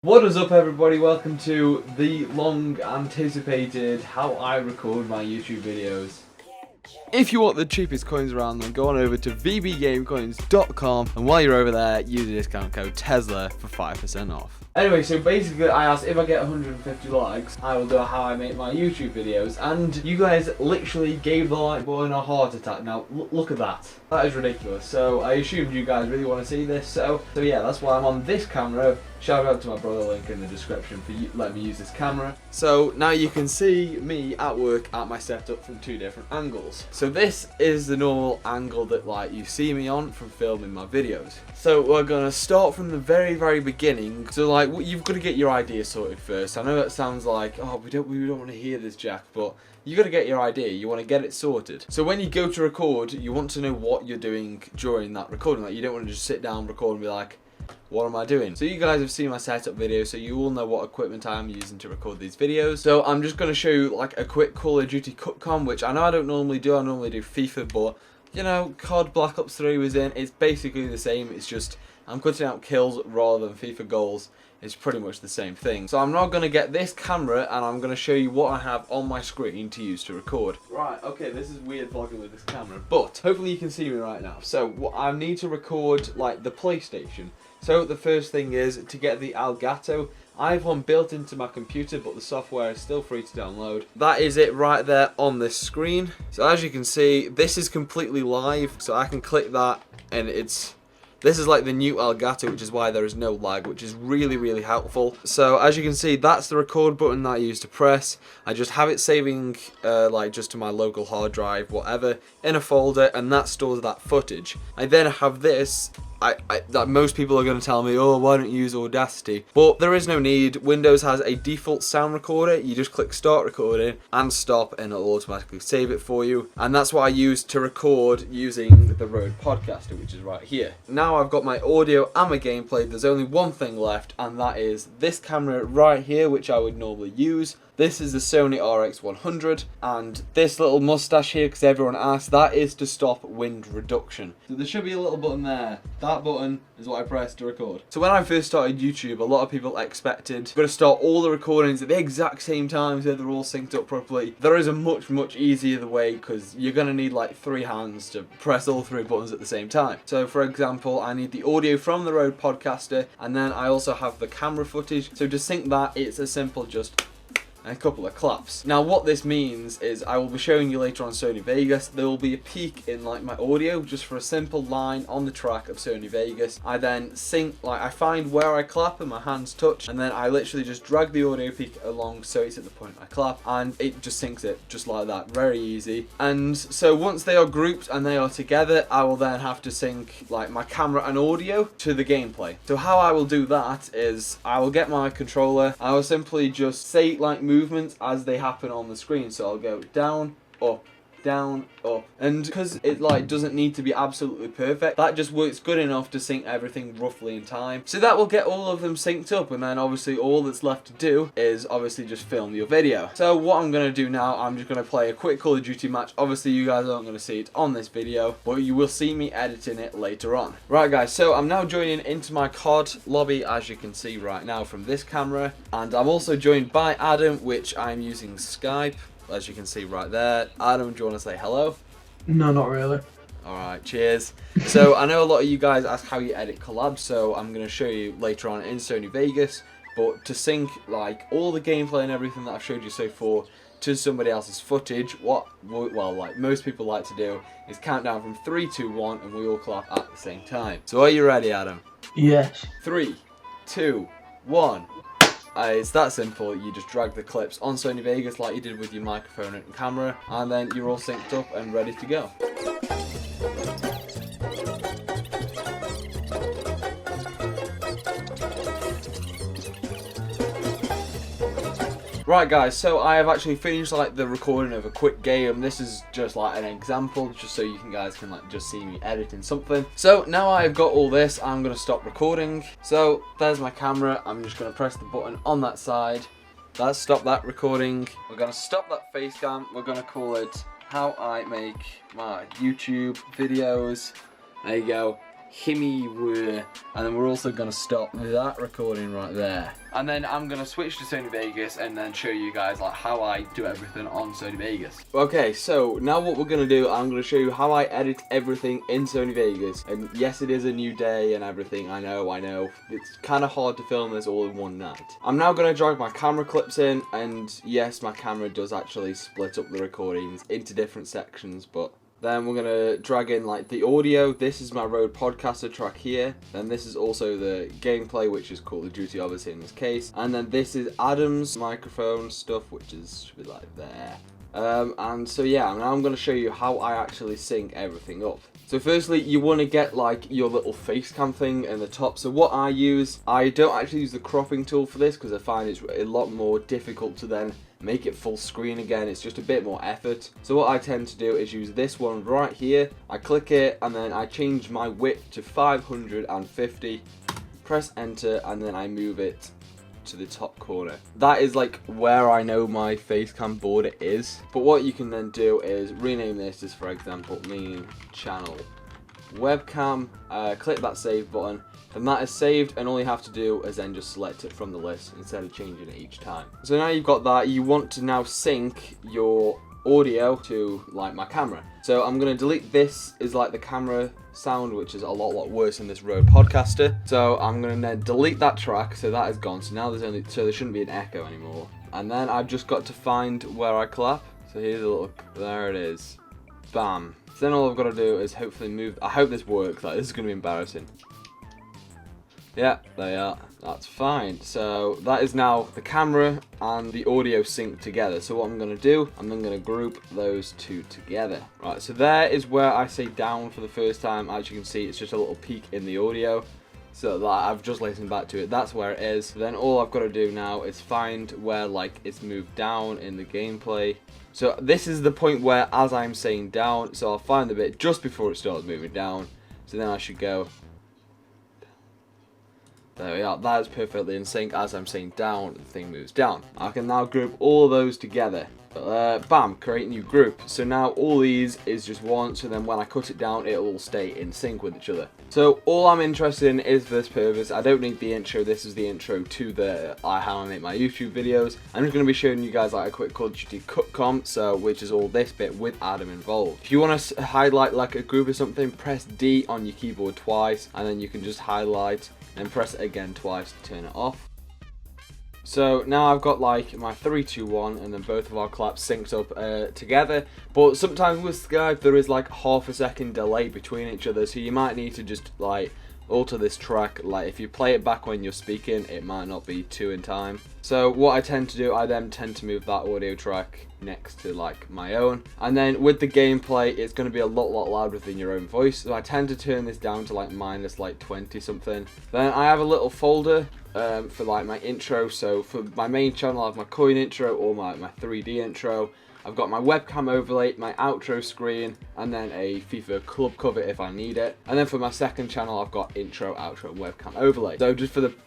What is up, everybody? Welcome to the long anticipated how I record my YouTube videos. If you want the cheapest coins around, then go on over to vbgamecoins.com, and while you're over there, use the discount code TESLA for 5% off. Anyway, so basically I asked if I get 150 likes, I will do how I make my YouTube videos, and you guys literally gave the like button a heart attack. Now, look at that. That is ridiculous. So I assumed you guys really want to see this, so yeah, that's why I'm on this camera. Shout out to my brother, link in the description for letting me use this camera. So now you can see me at work at my setup from two different angles. So this is the normal angle that like you see me on from filming my videos. So we're gonna start from the very beginning. So like you've got to get your idea sorted first. I know that sounds like, oh, we don't want to hear this, Jack, but you got to get your idea. You want to get it sorted. So when you go to record, you want to know what you're doing during that recording. Like you don't want to just sit down, record, and be like, what am I doing? So you guys have seen my setup video, so you all know what equipment I'm using to record these videos. So I'm just going to show you like a quick Call of Duty cutcom, which I know I don't normally do. I normally do FIFA, but you know, COD Black Ops 3 was in. It's basically the same. It's just I'm cutting out kills rather than FIFA goals. It's pretty much the same thing. So I'm now going to get this camera and I'm going to show you what I have on my screen to use to record. Right, okay, this is weird vlogging with this camera, but hopefully you can see me right now. So what I need to record like the PlayStation. So the first thing is to get the Elgato. I have one built into my computer, but the software is still free to download. That is it right there on this screen. So as you can see, this is completely live, so I can click that and this is like the new Elgato, which is why there is no lag, which is really helpful. So as you can see, that's the record button that I use to press. I just have it saving like just to my local hard drive, whatever, in a folder, and that stores that footage. I then have this. That most people are going to tell me, oh, why don't you use Audacity? But there is no need. Windows has a default sound recorder. You just click start recording and stop and it'll automatically save it for you. And that's what I use to record using the Rode Podcaster, which is right here. Now I've got my audio and my gameplay. There's only one thing left, and that is this camera right here, which I would normally use. This is the Sony RX100, and this little mustache here, because everyone asked, that is to stop wind reduction. So there should be a little button there. That button is what I press to record. So when I first started YouTube, a lot of people expected I'm going to start all the recordings at the exact same time so they're all synced up properly. There is a much easier way, because you're going to need like 3 hands to press all 3 buttons at the same time. So for example, I need the audio from the Rode Podcaster, and then I also have the camera footage. So to sync that, it's as simple just and a couple of claps. Now what this means is I will be showing you later on Sony Vegas. There will be a peak in like my audio just for a simple line on the track of Sony Vegas. I then sync, like I find where I clap and my hands touch, and then I literally just drag the audio peak along so it's at the point I clap, and it just syncs it just like that. Very easy. And so once they are grouped and they are together, I will then have to sync like my camera and audio to the gameplay. So how I will do that is I will get my controller. I will simply just say like movements as they happen on the screen. So I'll go down, up, and because it like doesn't need to be absolutely perfect, that just works good enough to sync everything roughly in time. So that will get all of them synced up, and then obviously all that's left to do is obviously just film your video. So what I'm going to do now, I'm just going to play a quick Call of Duty match. Obviously you guys aren't going to see it on this video, but you will see me editing it later on. Right guys, so I'm now joining into my COD lobby, as you can see right now from this camera, and I'm also joined by Adam, which I'm using Skype, as you can see right there. Adam, do you want to say hello? No, not really. Alright, cheers. So I know a lot of you guys ask how you edit collabs, so I'm going to show you later on in Sony Vegas. But to sync like all the gameplay and everything that I've showed you so far to somebody else's footage, well, like most people like to do is count down from 3, 2, 1, and we all clap at the same time. So are you ready, Adam? Yes. 3, 2, 1. It's that simple. You just drag the clips on Sony Vegas like you did with your microphone and camera, and then you're all synced up and ready to go. Right guys, so I have actually finished like the recording of a quick game. This is just like an example, just so you guys can like just see me editing something. So now I've got all this, I'm gonna stop recording. So there's my camera. I'm just gonna press the button on that side. That's stopped that recording. We're gonna stop that face cam. We're gonna call it how I make my YouTube videos. There you go. Himmy were, and then we're also going to stop that recording right there. And then I'm going to switch to Sony Vegas and then show you guys like how I do everything on Sony Vegas. Okay, so now what we're going to do, I'm going to show you how I edit everything in Sony Vegas. And yes, it is a new day and everything, I know. It's kind of hard to film this all in one night. I'm now going to drag my camera clips in, and yes, my camera does actually split up the recordings into different sections, but then we're going to drag in like the audio. This is my Rode Podcaster track here. Then this is also the gameplay, which is Call of Duty obviously in this case. And then this is Adam's microphone stuff, which should be like there. And so yeah, now I'm going to show you how I actually sync everything up. So firstly, you want to get like your little face cam thing in the top. So what I use, I don't actually use the cropping tool for this because I find it's a lot more difficult to then make it full screen again. It's just a bit more effort. So what I tend to do is use this one right here. I click it and then I change my width to 550, press enter, and then I move it to the top corner. That is like where I know my facecam border is. But what you can then do is rename this as, for example, main channel webcam. Click that save button, and that is saved, and all you have to do is then just select it from the list instead of changing it each time. So now you've got that, you want to now sync your audio to like my camera. So I'm going to delete this is like the camera sound, which is a lot worse than this Rode Podcaster. So I'm going to then delete that track, so that is gone. So now there shouldn't be an echo anymore. And then I've just got to find where I clap. So here's a little, there it is. Bam. So then all I've got to do is hopefully move. I hope this works. Like, this is going to be embarrassing. Yeah, they are. That's fine. So that is now the camera and the audio synced together. So what I'm going to do, I'm then going to group those two together. Right, so there is where I say down for the first time. As you can see, it's just a little peak in the audio. So that I've just listened back to it. That's where it is. Then all I've got to do now is find where like it's moved down in the gameplay. So this is the point where as I'm saying down, so I'll find the bit just before it starts moving down. So then I should go. There we are, that is perfectly in sync. As I'm saying down, the thing moves down. I can now group all of those together. Bam, create new group. So now all these is just one, so then when I cut it down, it'll all stay in sync with each other. So all I'm interested in is for this purpose. I don't need the intro. This is the intro to the how I make my YouTube videos. I'm just going to be showing you guys like a quick Call of Duty cut comp, so which is all this bit with Adam involved. If you want to highlight like a group or something, press D on your keyboard twice, and then you can just highlight and press it again twice to turn it off. So now I've got like my 3, 2, 1, and then both of our claps synced up together. But sometimes with Skype there is like half a second delay between each other, so you might need to just like alter this track. Like if you play it back when you're speaking, it might not be 2 in time. So what I tend to do, I then tend to move that audio track next to like my own, and then with the gameplay it's going to be a lot louder than your own voice, so I tend to turn this down to like minus like 20 something. Then I have a little folder for like my intro. So for my main channel I have my coin intro or my 3D intro. I've got my webcam overlay, my outro screen, and then a FIFA club cover if I need it. And then for my second channel, I've got intro, outro, and webcam overlay. So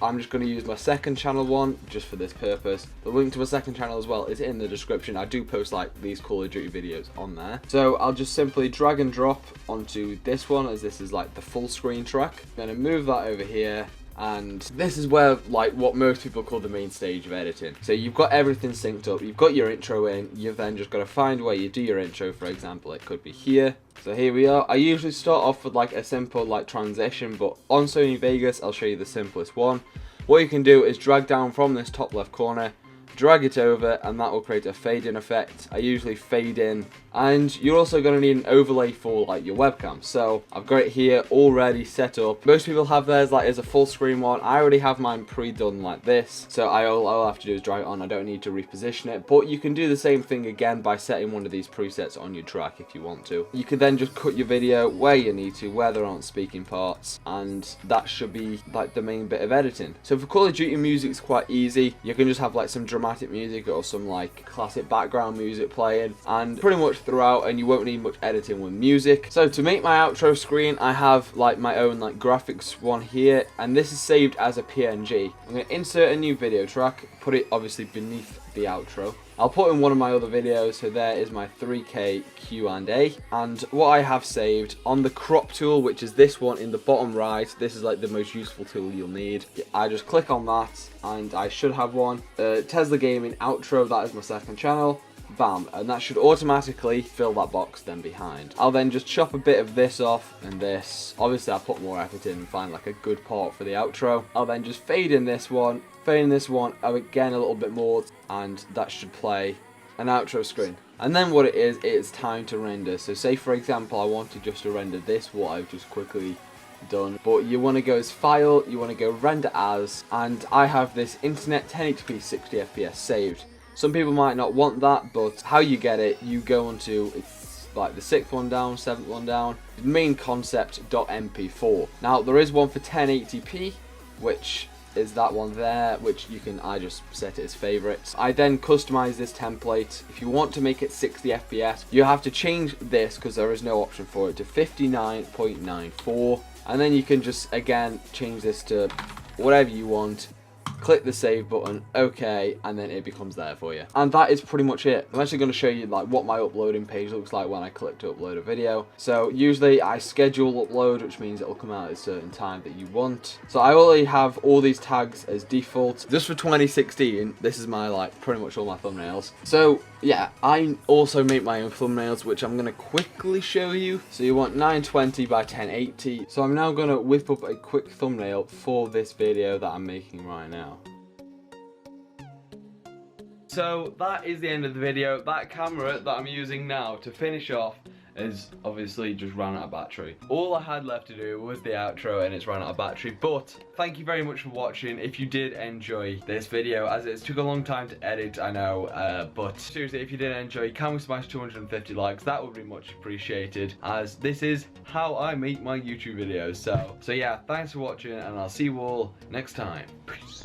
I'm just going to use my second channel one just for this purpose. The link to my second channel as well is in the description. I do post like these Call of Duty videos on there. So I'll just simply drag and drop onto this one, as this is like the full screen track. I'm going to move that over here. And this is where like what most people call the main stage of editing. So you've got everything synced up, you've got your intro in, you've then just got to find where you do your intro. For example, it could be here. So here we are. I usually start off with like a simple like transition, but on Sony Vegas I'll show you the simplest one. What you can do is drag down from this top left corner, drag it over, and that will create a fade in effect. I usually fade in, and you're also going to need an overlay for like your webcam. So I've got it here already set up. Most people have theirs like as a full screen one. I already have mine pre-done like this, so all I'll have to do is drag it on. I don't need to reposition it, but you can do the same thing again by setting one of these presets on your track if you want to. You can then just cut your video where you need to, where there aren't speaking parts, and that should be like the main bit of editing. So for Call of Duty music, it's quite easy. You can just have like some dramatic music or some like classic background music playing, and pretty much throughout, and you won't need much editing with music. So to make my outro screen, I have like my own like graphics one here, and this is saved as a PNG. I'm going to insert a new video track, put it obviously beneath the outro. I'll put in one of my other videos, so there is my 3K Q&A, and what I have saved on the crop tool, which is this one in the bottom right. This is like the most useful tool you'll need. I just click on that and I should have one. Tesla Gaming outro, that is my second channel. Bam, and that should automatically fill that box then behind. I'll then just chop a bit of this off and this. Obviously I'll put more effort in and find like a good part for the outro. I'll then just fade in this one, again a little bit more, and that should play an outro screen. And then what it is, it's time to render. So say for example I wanted just to render this, what I've just quickly done, but you want to go as file, you want to go render as, and I have this internet 1080p 60 FPS saved. Some people might not want that, but how you get it, you go onto, it's like the 6th one down, 7th one down, main concept.mp4. Now there is one for 1080p, which is that one there, which I just set it as favorites. I then customize this template. If you want to make it 60 FPS, you have to change this, because there is no option for it, to 59.94, and then you can just again change this to whatever you want. Click the save button, okay, and then it becomes there for you. And that is pretty much it. I'm actually going to show you like what my uploading page looks like when I click to upload a video. So usually I schedule upload, which means it'll come out at a certain time that you want. So I already have all these tags as default. Just for 2016, this is my like pretty much all my thumbnails. So yeah, I also make my own thumbnails, which I'm going to quickly show you. So you want 920 by 1080. So I'm now going to whip up a quick thumbnail for this video that I'm making right now. So that is the end of the video. That camera that I'm using now to finish off is obviously just ran out of battery. All I had left to do was the outro and it's ran out of battery, but thank you very much for watching. If you did enjoy this video, as it took a long time to edit, I know, but seriously, if you did enjoy, can we smash 250 likes? That would be much appreciated, as this is how I make my YouTube videos. So yeah, thanks for watching, and I'll see you all next time. Peace.